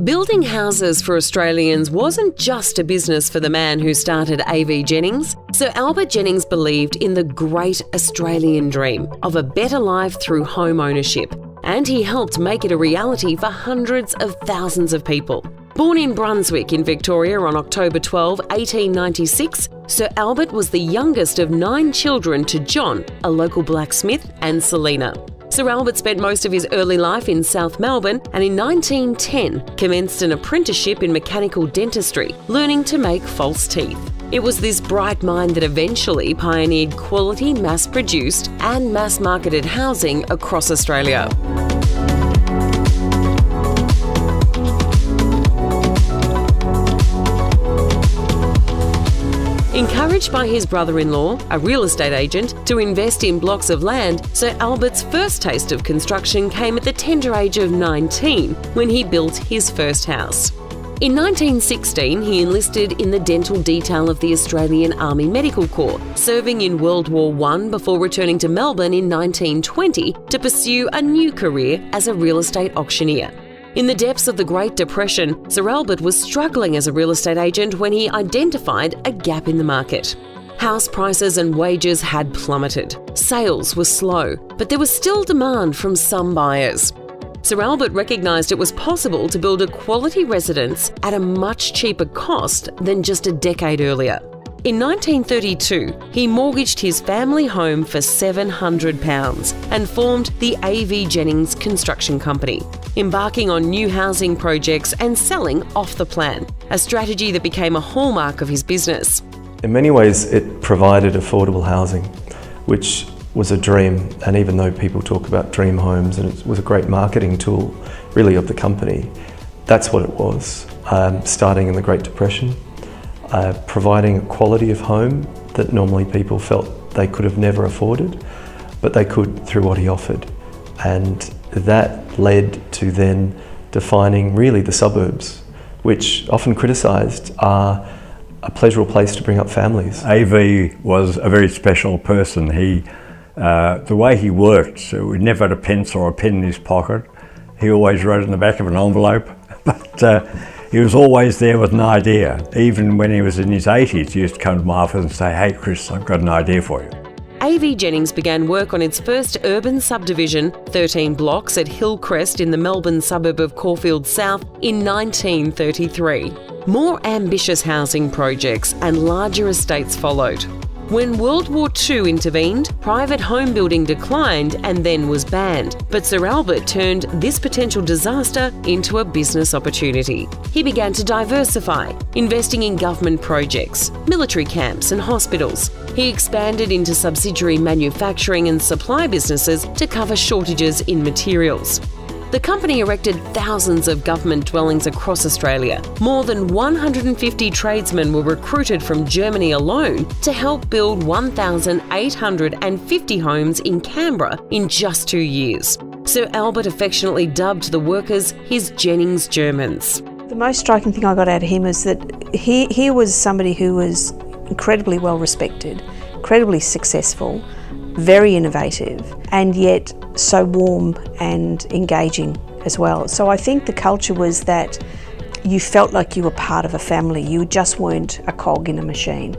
Building houses for Australians wasn't just a business for the man who started AVJennings. Sir Albert Jennings believed in the great Australian dream of a better life through home ownership, and he helped make it a reality for hundreds of thousands of people. Born in Brunswick in Victoria on October 12, 1896, Sir Albert was the youngest of 9 children to John, a local blacksmith, and Selina. Sir Albert spent most of his early life in South Melbourne and in 1910 commenced an apprenticeship in mechanical dentistry, learning to make false teeth. It was this bright mind that eventually pioneered quality mass-produced and mass-marketed housing across Australia. Encouraged by his brother-in-law, a real estate agent, to invest in blocks of land, Sir Albert's first taste of construction came at the tender age of 19 when he built his first house. In 1916, he enlisted in the dental detail of the Australian Army Medical Corps, serving in World War I before returning to Melbourne in 1920 to pursue a new career as a real estate auctioneer. In the depths of the Great Depression, Sir Albert was struggling as a real estate agent when he identified a gap in the market. House prices and wages had plummeted. Sales were slow, but there was still demand from some buyers. Sir Albert recognised it was possible to build a quality residence at a much cheaper cost than just a decade earlier. In 1932, he mortgaged his family home for £700 and formed the AVJennings Construction Company, embarking on new housing projects and selling off the plan, a strategy that became a hallmark of his business. In many ways, it provided affordable housing, which was a dream, and even though people talk about dream homes, and it was a great marketing tool, really, of the company, that's what it was, starting in the Great Depression. Providing a quality of home that normally people felt they could have never afforded, but they could through what he offered. And that led to then defining really the suburbs, which often criticised are a pleasurable place to bring up families. AV was a very special person. The way he worked, so he never had a pencil or a pen in his pocket. He always wrote in the back of an envelope, but he was always there with an idea. Even when he was in his 80s, he used to come to my office and say, "Hey Chris, I've got an idea for you." AVJennings began work on its first urban subdivision, 13 blocks at Hillcrest in the Melbourne suburb of Caulfield South, in 1933. More ambitious housing projects and larger estates followed. When World War II intervened, private home building declined and then was banned. But Sir Albert turned this potential disaster into a business opportunity. He began to diversify, investing in government projects, military camps and hospitals. He expanded into subsidiary manufacturing and supply businesses to cover shortages in materials. The company erected thousands of government dwellings across Australia. More than 150 tradesmen were recruited from Germany alone to help build 1,850 homes in Canberra in just 2 years. Sir Albert affectionately dubbed the workers his Jennings Germans. The most striking thing I got out of him is that he was somebody who was incredibly well respected, incredibly successful, very innovative, and yet so warm and engaging as well. So I think the culture was that you felt like you were part of a family. You just weren't a cog in a machine.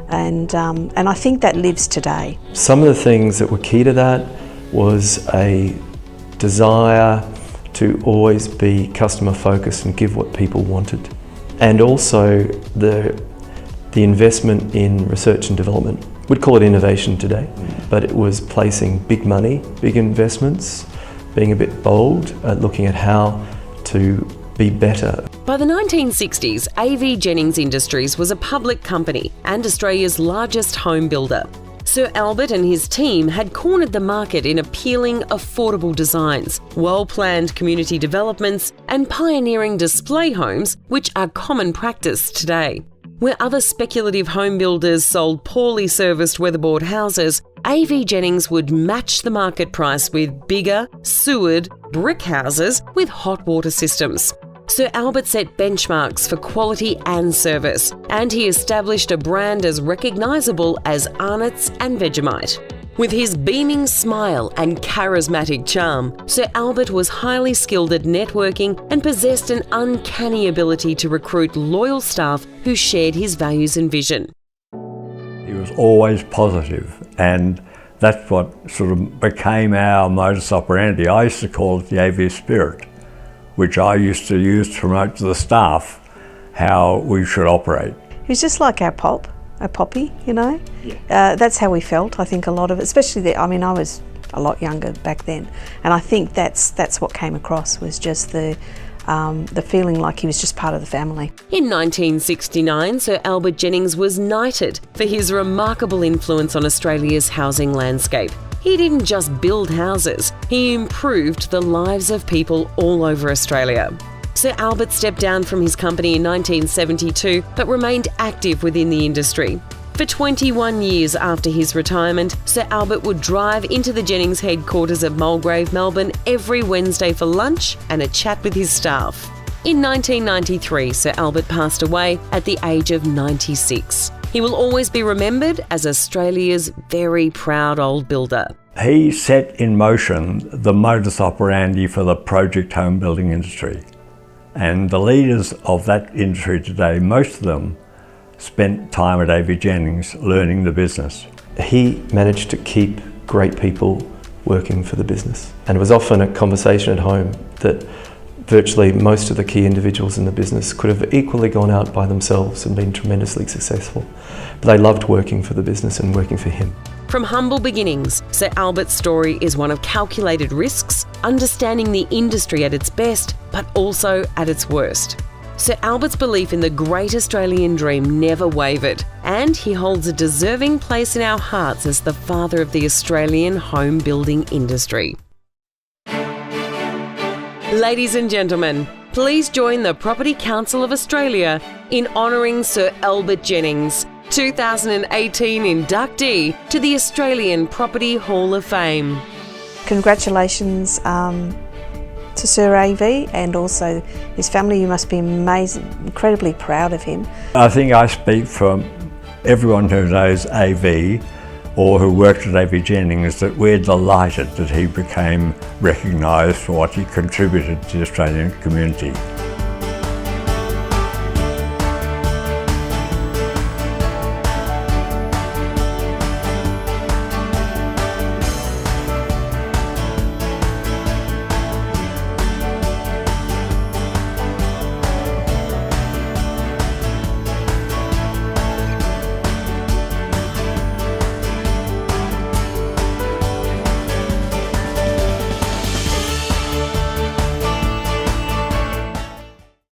And I think that lives today. Some of the things that were key to that was a desire to always be customer focused and give what people wanted. And also the investment in research and development. We'd call it innovation today, but it was placing big money, big investments, being a bit bold at looking at how to be better. By the 1960s, AVJennings Industries was a public company and Australia's largest home builder. Sir Albert and his team had cornered the market in appealing, affordable designs, well-planned community developments, and pioneering display homes, which are common practice today. Where other speculative home builders sold poorly serviced weatherboard houses, AVJennings would match the market price with bigger, sewered, brick houses with hot water systems. Sir Albert set benchmarks for quality and service, and he established a brand as recognisable as Arnott's and Vegemite. With his beaming smile and charismatic charm, Sir Albert was highly skilled at networking and possessed an uncanny ability to recruit loyal staff who shared his values and vision. He was always positive, and that's what sort of became our modus operandi. I used to call it the AV spirit, which I used to use to promote to the staff how we should operate. He was just like our Poppy, you know. Yeah. That's how we felt. I think a lot of it, especially I was a lot younger back then, and I think that's what came across, was just the feeling like he was just part of the family. In 1969, Sir Albert Jennings was knighted for his remarkable influence on Australia's housing landscape. He didn't just build houses, he improved the lives of people all over Australia. Sir Albert stepped down from his company in 1972 but remained active within the industry. For 21 years after his retirement, Sir Albert would drive into the Jennings headquarters at Mulgrave, Melbourne every Wednesday for lunch and a chat with his staff. In 1993, Sir Albert passed away at the age of 96. He will always be remembered as Australia's very proud old builder. He set in motion the modus operandi for the project home building industry. And the leaders of that industry today, most of them, spent time at AVJennings learning the business. He managed to keep great people working for the business. And it was often a conversation at home that virtually most of the key individuals in the business could have equally gone out by themselves and been tremendously successful. But they loved working for the business and working for him. From humble beginnings, Sir Albert's story is one of calculated risks, understanding the industry at its best, but also at its worst. Sir Albert's belief in the great Australian dream never wavered, and he holds a deserving place in our hearts as the father of the Australian home building industry. Ladies and gentlemen, please join the Property Council of Australia in honouring Sir Albert Jennings, 2018 inductee to the Australian Property Hall of Fame. Congratulations to Sir AV and also his family. You must be amazing, incredibly proud of him. I think I speak for everyone who knows AV or who worked at AVJennings that we're delighted that he became recognised for what he contributed to the Australian community.